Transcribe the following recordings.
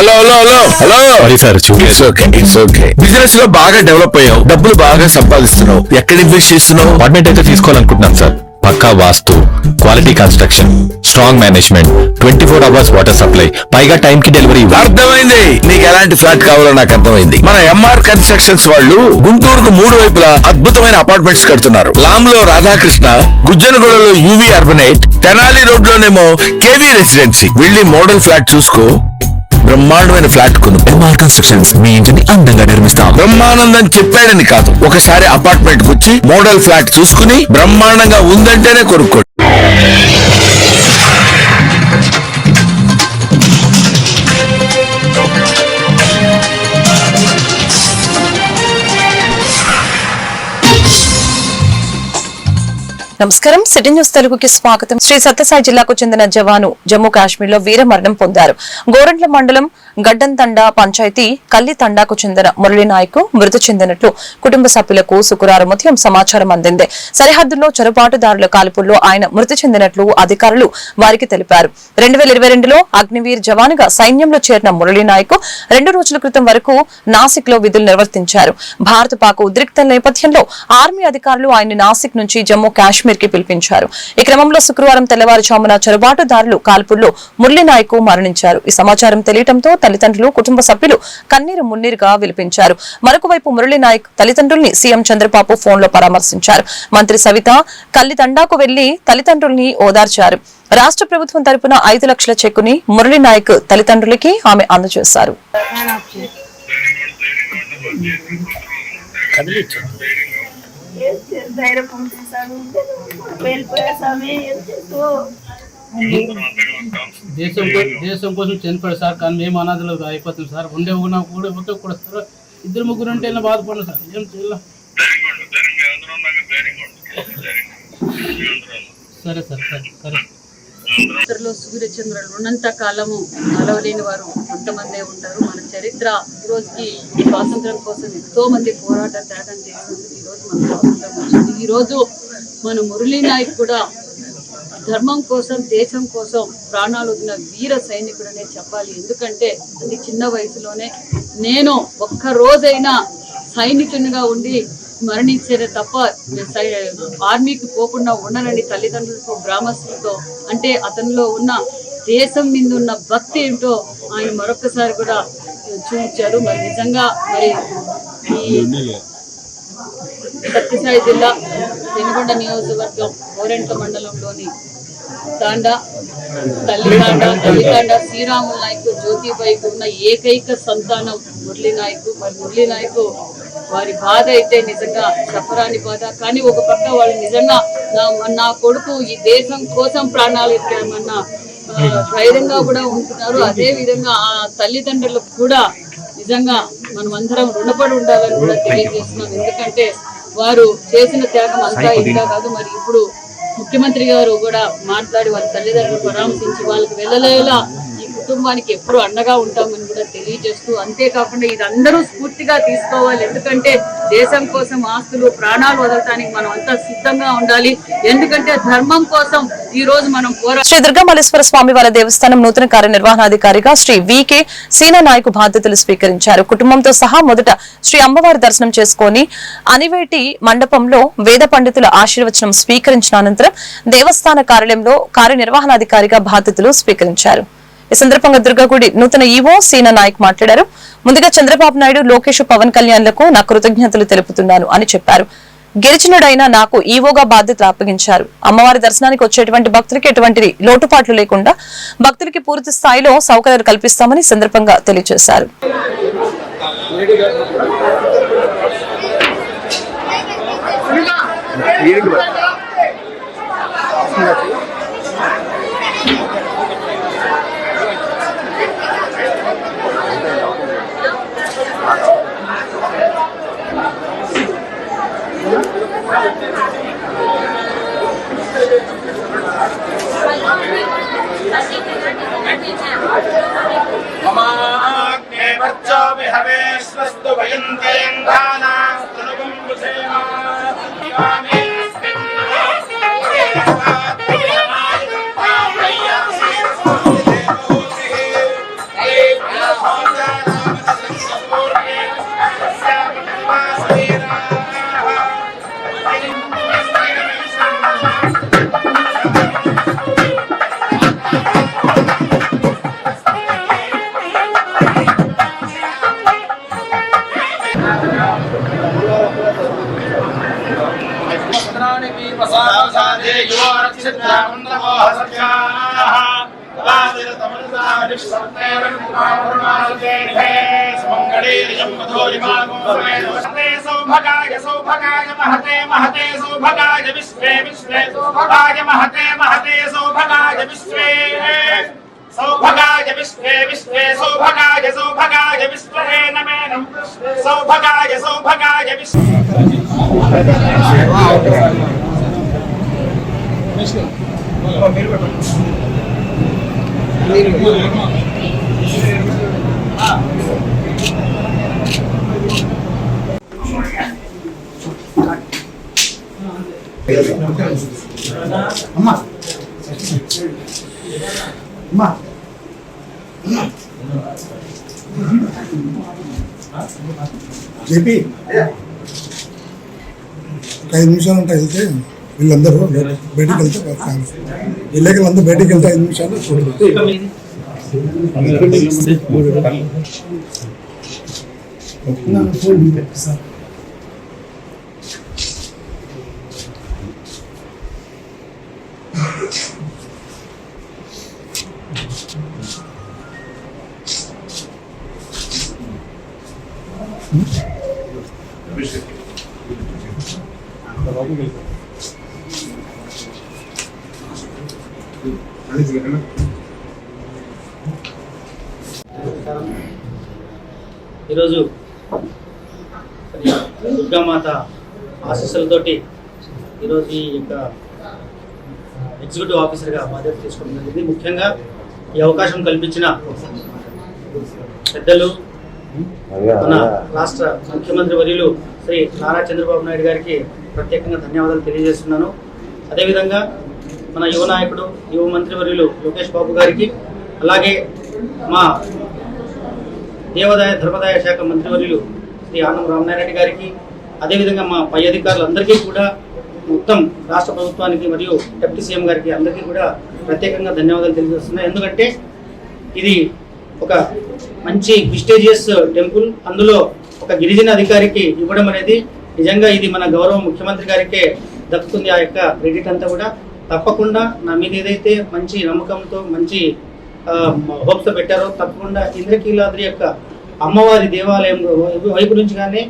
Hello hello hello hello sorry sir, it's okay it's okay. Business లో బాగా develop అయ్యావు, డబ్బులు బాగా సంపాదిస్తున్నావు. ఎక్కడ ఇన్వెస్ట్ చేస్తున్నావు? అపార్ట్మెంట్ అయితే తీసుకోవాలనుకుంటున్నాను సార్. పక్కా vastu, quality construction, strong management, 24 hours water supply, పైగా టైం కి డెలివరీ. అర్థమైంది, నీకు ఎలాంటి ఫ్లాట్ కావాలో నాకు అర్థమైంది. మన ఎంఆర్ కన్స్ట్రక్షన్స్ వాళ్ళు గుంటూరుకు 3 వైపులా అద్భుతమైన అపార్ట్మెంట్స్ కడుతున్నారు. లామ్ లో రాధాకృష్ణ, గుజ్జనగూడలో యువి అర్బనైట్, తెనాలి రోడ్ లోనేమో కేవీ రెసిడెన్సీ. వెళ్ళి మోడల్ ఫ్లాట్ చూసుకో, బ్రహ్మాండమైన ఫ్లాట్ కొను. ఎంఆర్ కన్స్ట్రక్షన్స్ మీ ఇంటిని అందంగా నిర్మిస్తాం. బ్రహ్మానందం చెప్పాడని కాదు, ఒకసారి అపార్ట్మెంట్ వచ్చి మోడల్ ఫ్లాట్ చూసుకుని బ్రహ్మాండంగా ఉందంటేనే కొనుక్కోండి. నమస్కారం, సిటీ న్యూస్ తెలుగుకి స్వాగతం. శ్రీ సత్యసాయి జిల్లాకు చెందిన జవాను జమ్మూ కాశ్మీర్ లో వీర మరణం పొందారు. గోరంట్ల మండలం గడ్డంతండా పంచాయతీ కల్లి తండాకు చెందిన మురళీ నాయక్ మృతి చెందినట్లు కుటుంబ సభ్యులకు శుక్రవారం ఉదయం సమాచారం అందింది. సరిహద్దుల్లో చొరబాటుదారుల కాల్పుల్లో ఆయన మృతి చెందినట్లు అధికారులు వారికి తెలిపారు. 2022లో అగ్నివీర్ జవానుగా సైన్యంలో చేరిన మురళీ నాయక్ 2 రోజుల క్రితం వరకు నాసిక్ లో విధులు నిర్వర్తించారు. భారత పాక్ ఉద్రిక్తల నేపథ్యంలో ఆర్మీ అధికారులు ఆయన్ని నాసిక్ నుంచి జమ్మూ కాశ్మీర్ కి పిలిపించారు. ఈ క్రమంలో శుక్రవారం తెల్లవారుజామున చొరబాటుదారులు కాల్పుల్లో మురళీ నాయక్ మరణించారు. ఈ సమాచారం తెలియటంతో తల్లిదండ్రులు, కుటుంబ సభ్యులు కన్నీరు మున్నీరుగా విలిపించారు. మరొక వైపు మురళీ నాయక్ తల్లిదండ్రుల్ని సీఎం చంద్రబాబు ఫోన్ లో పరామర్శించారు. మంత్రి సవిత కల్లి తండాకు వెళ్లి తల్లిదండ్రుల్ని ఓదార్చారు. రాష్ట్ర ప్రభుత్వం తరపున 5 లక్షల చెక్కుని మురళీ నాయక్ తల్లిదండ్రులకి ఆమె అందజేశారు. దేశం కోసం చనిపోయాడు సార్. కానీ మేము అనాథలు అయిపోతాం సార్. ఉండే కూడా సార్ 2-3 ఉంటే బాధపడను సార్. ఏం చేయాలి? సరే సార్, సరే. సూర్యచంద్రులు ఉన్నంత కాలము అలవలేని వారు కొంతమందే ఉంటారు. మన చరిత్ర ఈ రోజుకి స్వాతంత్రం కోసం ఎంతో మంది పోరాట త్యాగం చేస్తుంది. ఈ రోజు మన స్వాతంత్రం వచ్చింది. ఈ రోజు మన మురళీ నాయక్ కూడా ధర్మం కోసం, దేశం కోసం ప్రాణాలు వదిలిన వీర సైనికుడనే చెప్పాలి. ఎందుకంటే అది చిన్న వయసులోనే నేను ఒక్క రోజైనా సైనికునిగా ఉండి మరణించేదే తప్ప ఆర్మీకి పోకుండా ఉండనని తల్లిదండ్రులతో, గ్రామస్తులతో, అంటే అతనిలో ఉన్న దేశం మీద ఉన్న భక్తి ఏంటో ఆయన మరొకసారి కూడా చూపించారు. మరి నిజంగా మరి ఈ సత్యసాయి జిల్లా పెనుగొండ నియోజకవర్గం గోరెంట్ల మండలంలోని తల్లితాండ శ్రీరాములు నాయక్, జ్యోతిబాయికి ఉన్న ఏకైక సంతానం మురళీ నాయక్. మరి మురళీ నాయక్ వారి బాధ అయితే నిజంగా చెప్పరాని బాధ. కానీ ఒక పక్క వాళ్ళు నిజంగా నా కొడుకు ఈ దేశం కోసం ప్రాణాలు ఇచ్చామన్న ధైర్యంగా కూడా ఉంటున్నారు. అదే విధంగా ఆ తల్లిదండ్రులకు కూడా నిజంగా మనం అందరం రుణపడి ఉండాలని కూడా తెలియజేస్తున్నాం. ఎందుకంటే వారు చేసిన త్యాగం అంతా ఇంకా కాదు. మరి ఇప్పుడు ముఖ్యమంత్రి గారు కూడా మాట్లాడి వాళ్ళ తల్లిదండ్రులు పరామర్శించి వాళ్ళకి వెళ్ళలేలా ఈ కుటుంబానికి ఎప్పుడు అండగా ఉంటామని కూడా తెలియజేస్తూ, అంతేకాకుండా ఇది అందరూ స్ఫూర్తిగా తీసుకోవాలి. ఎందుకంటే దేశం కోసం ఆస్తులు, ప్రాణాలు వదలటానికి మనం అంతా సిద్ధంగా ఉండాలి. ఎందుకంటే ధర్మం కోసం ఈ రోజు మనం శ్రీ దుర్గామల్లేశ్వర స్వామి వారి దేవస్థానం నూతన కార్యనిర్వహణాధికారిగా శ్రీ వికే సీనా నాయక్ బాధ్యతలు స్వీకరించారు. కుటుంబంతో సహా మొదట శ్రీ అమ్మవారి దర్శనం చేసుకుని అనివేటి మండపంలో వేద పండితుల ఆశీర్వచనం స్వీకరించిన అనంతరం దేవస్థాన కార్యాలయంలో కార్యనిర్వహణాధికారిగా బాధ్యతలు స్వీకరించారు. ఈ సందర్భంగా దుర్గగుడి నూతన ఈవో సీనా నాయక్ మాట్లాడారు. ముందుగా చంద్రబాబు నాయుడు, లోకేష్, పవన్ కళ్యాణ్లకు నా కృతజ్ఞతలు తెలుపుతున్నాను అని చెప్పారు. గిరిజనుడైన నాకు ఈవోగా బాధ్యతలు అప్పగించారు. అమ్మవారి దర్శనానికి వచ్చేటువంటి భక్తులకి ఎటువంటి లోటుపాట్లు లేకుండా భక్తులకి పూర్తి స్థాయిలో సౌకర్యాలు కల్పిస్తామని సందర్భంగా తెలియజేశారు. सौभगाय सौभगाय महते महते सौभगाय विश्वे विश्वे सौभगाय महते महते सौभगाय विश्वे सौभगाय विश्वे विश्वे सौभगाय सौभगाय विश्वे नमे नमः सौभगाय सौभगाय विश्वे అమ్మా అమ్మా చెప్పి 5 నిమిషాలు ఉంటాయి వెళ్తే వీళ్ళందరూ బయటికి వెళ్తే విలేకరులందరూ బయటికి వెళ్తే 5 నిమిషాలు చూడండి. ఈరోజు దుర్గామాత ఆశీస్సులతోటి ఈరోజు ఈ యొక్క ఎగ్జిక్యూటివ్ ఆఫీసర్గా బాధ్యత తీసుకోవడం జరిగింది. ముఖ్యంగా ఈ అవకాశం కల్పించిన పెద్దలు మన రాష్ట్ర ముఖ్యమంత్రి వర్యులు శ్రీ నారా చంద్రబాబు నాయుడు గారికి ప్రత్యేకంగా ధన్యవాదాలు తెలియజేస్తున్నాను. అదేవిధంగా మన యువ నాయకుడు యువ మంత్రి వర్యులు లోకేష్ బాబు గారికి, అలాగే మా దేవాదాయ ధర్మదాయ శాఖ మంత్రివర్యులు శ్రీ ఆనం రామనారాయణ గారికి, అదేవిధంగా మా పై అధికారులందరికీ కూడా, మొత్తం రాష్ట్ర ప్రభుత్వానికి మరియు డిప్యూటీ సీఎం గారికి అందరికీ కూడా ప్రత్యేకంగా ధన్యవాదాలు తెలియజేస్తున్నాయి. ఎందుకంటే ఇది ఒక మంచి ప్రెస్టీజియస్ టెంపుల్, అందులో ఒక గిరిజన అధికారికి ఇవ్వడం అనేది నిజంగా ఇది మన గౌరవ ముఖ్యమంత్రి గారికే దక్కుతుంది. ఆ యొక్క క్రెడిట్ అంతా కూడా తప్పకుండా నా మీద ఏదైతే మంచి నమ్మకంతో మంచి హోప్స్ పెట్టారో తప్పకుండా ఇంద్రకీలాద్రి యొక్క అమ్మవారి దేవాలయం వైపు నుంచి కానీ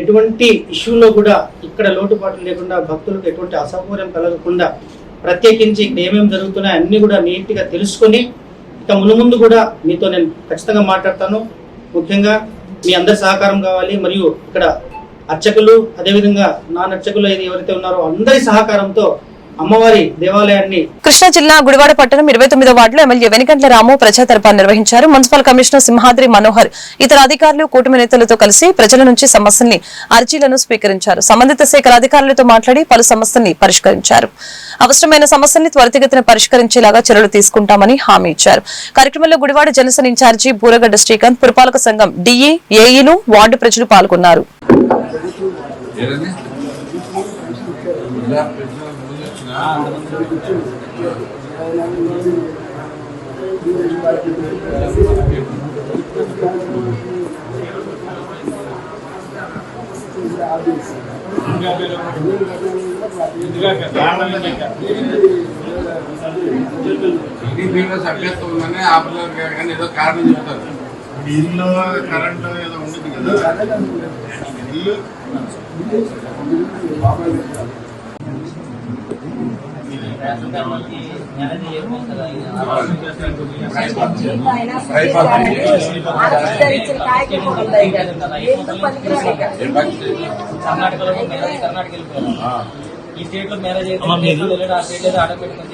ఎటువంటి ఇష్యూలో కూడా ఇక్కడ లోటుపాట్లు లేకుండా భక్తులకు ఎటువంటి అసౌకర్యం కలగకుండా ప్రత్యేకించి ఇక్కడ ఏమేమి జరుగుతున్నాయో అన్నీ కూడా నీట్గా తెలుసుకొని ఇక మునుముందు కూడా మీతో నేను ఖచ్చితంగా మాట్లాడతాను. ముఖ్యంగా మీ అందరి సహకారం కావాలి. మరియు ఇక్కడ అర్చకులు అదేవిధంగా నాన్ అర్చకులు ఎవరైతే ఉన్నారో అందరి సహకారంతో అమ్మవారి దేవాలయాన్ని. కృష్ణా జిల్లా గుడివాడ పట్టణం 29వ వార్డులో ఎమ్మెల్యే వెనిగండ్ల రాము ప్రజాదర్బార్ నిర్వహించారు. మున్సిపల్ కమిషనర్ సింహాద్రి మనోహర్ ఇతర అధికారులు కూటమి నేతలతో కలిసి ప్రజల నుంచి సమస్యల్ని అర్జీలను స్వీకరించారు. సంబంధిత శాఖల అధికారులతో మాట్లాడి పలు సమస్యల్ని పరిష్కరించారు. అవసరమైన సమస్యల్ని త్వరితగతిన పరిష్కరించేలాగా చర్యలు తీసుకుంటామని హామీ ఇచ్చారు. కార్యక్రమంలో గుడివాడ జనసేన ఇన్ఛార్జి బూరగడ్డ శ్రీకాంత్, పురపాలక సంఘం డిఈ, ఏఈలు, వార్డు ప్రజలు పాల్గొన్నారు. సభ్యత్వం ఉందని ఆపుతారు కానీ ఏదో కారణం చెప్తారు. ఇల్లు కరెంటు ఏదో ఉంటుంది కదా, ఇల్లు ఈ స్టేట్ లో మ్యారేజ్ అయితే ఆ స్టేట్ లో ఆర్డర్ పెట్టుకొని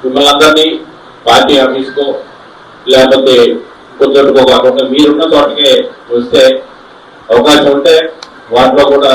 మిమ్మల్ని అందరినీ పార్టీ ఆఫీస్కో లేకపోతే కుదరకో కాకుండా మీరున్న చోటకే వస్తే అవకాశం ఉంటే వాటిలో కూడా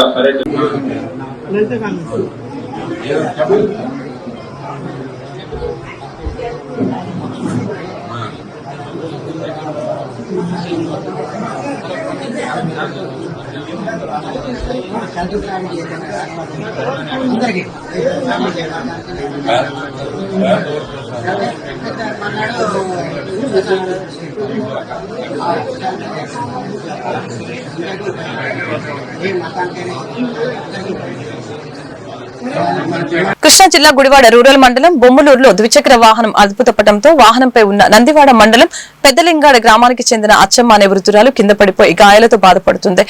కృష్ణా జిల్లా గుడివాడ రూరల్ మండలం బొమ్మలూరులో ద్విచక్ర వాహనం అదుపుతప్పడంతో వాహనంపై ఉన్న నందివాడ మండలం పెద్దలింగాడ గ్రామానికి చెందిన అచ్చమ్మ అనే వృద్ధురాలు కింద పడిపోయి గాయాలతో బాధపడుతుంది.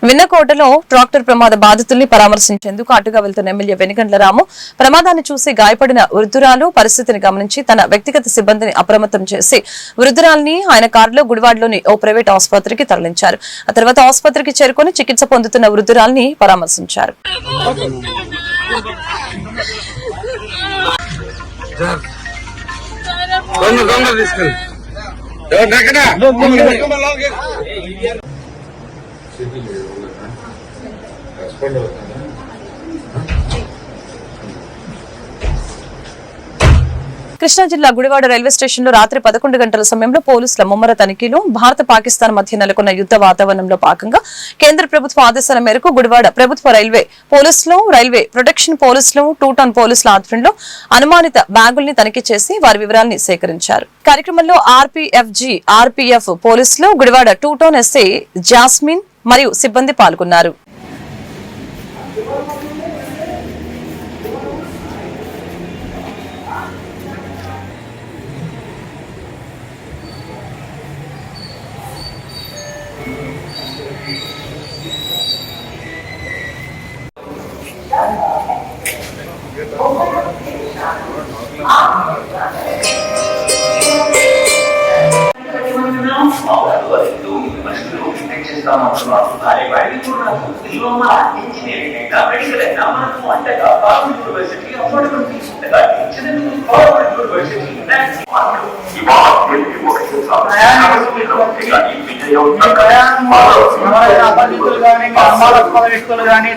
విన్నకోటలో ట్రాక్టర్ ప్రమాద బాధితుల్ని పరామర్శించేందుకు అటుగా వెళ్తున్న ఎమ్మెల్యే వెనిగండ్ల రాము ప్రమాదాన్ని చూసి గాయపడిన వృద్ధురాలు పరిస్థితిని గమనించి తన వ్యక్తిగత సిబ్బందిని అప్రమత్తం చేసి వృద్ధురాలిని ఆయన కారులో గుడివాడలోని ఓ ప్రైవేట్ ఆసుపత్రికి తరలించారు. ఆ తర్వాత ఆసుపత్రికి చేరుకుని చికిత్స పొందుతున్న వృద్ధురాలిని పరామర్శించారు. కృష్ణా జిల్లా గుడివాడ రైల్వే స్టేషన్ లో రాత్రి 11 గంటల సమయంలో పోలీసుల ముమ్మర తనిఖీలు భారత పాకిస్తాన్ మధ్య నెలకొన్న యుద్ధ వాతావరణంలో భాగంగా కేంద్ర ప్రభుత్వ ఆదేశాల మేరకు గుడివాడ ప్రభుత్వ రైల్వే పోలీసులు రైల్వే ప్రొటెక్షన్ పోలీసులు 2 టౌన్ పోలీసుల ఆధ్వర్యంలో అనుమానిత బ్యాగుల్ని తనిఖీ చేసి వారి వివరాల్ని సేకరించారు. కార్యక్రమంలో ఆర్పీఎఫ్ పోలీసులు గుడివాడ 2 టౌన్ ఎస్ఐ జాస్మిన్ మరియు సిబ్బంది పాల్గొన్నారు.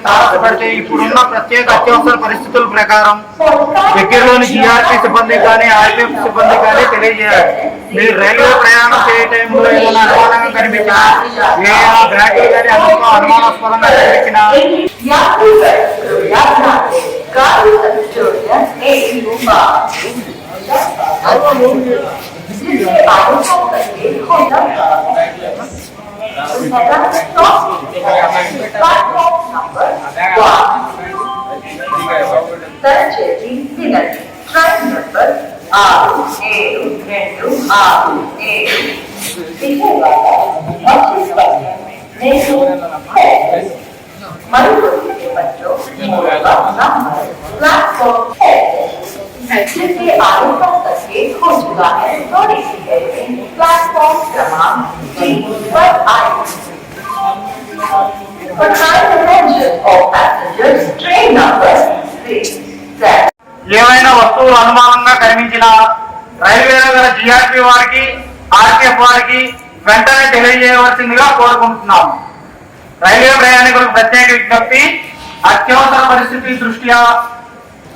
తారసపడితే ఇప్పుడున్న ప్రత్యేక అత్యవసర పరిస్థితుల ప్రకారం దగ్గరలోని జిఆర్పీ సిబ్బంది కానీ ఆర్పీఎఫ్ సిబ్బంది కానీ తెలియజేయాలి. మీరు రైల్వే ప్రయాణం చేయ టైంలో ఏమైనా అనుమానంగా కనిపించినా బ్యాగులు కానీ అనుమానాస్పదంగా కనిపించినా प्लेटफॉर्म क्रमांक For kind attention of passengers, train number 6. ఏమైనా వస్తువులు అనుమానంగా కనిపించిన రైల్వేలో గల జిఆర్పీ వారికి ఆర్పీఎఫ్ వారికి వెంటనే తెలియజేయవలసిందిగా కోరుకుంటున్నాం. రైల్వే ప్రయాణికులకు ప్రత్యేక విజ్ఞప్తి, అత్యవసర పరిస్థితి దృష్ట్యా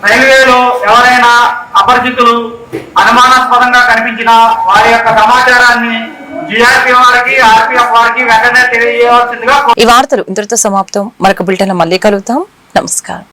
రైల్వేలో ఎవరైనా అపరిచితులు అనుమానాస్పదంగా కనిపించిన వారి యొక్క సమాచారాన్ని జిఆర్పీ వారికి ఆర్పీఎఫ్ వారికి వెంటనే తెలియజేయవలసిందిగా. ఈ వార్తలు ఇంతటితో సమాప్తం. మరొక బులెటిన్ లో మళ్ళీ కలుగుతాం. నమస్కారం.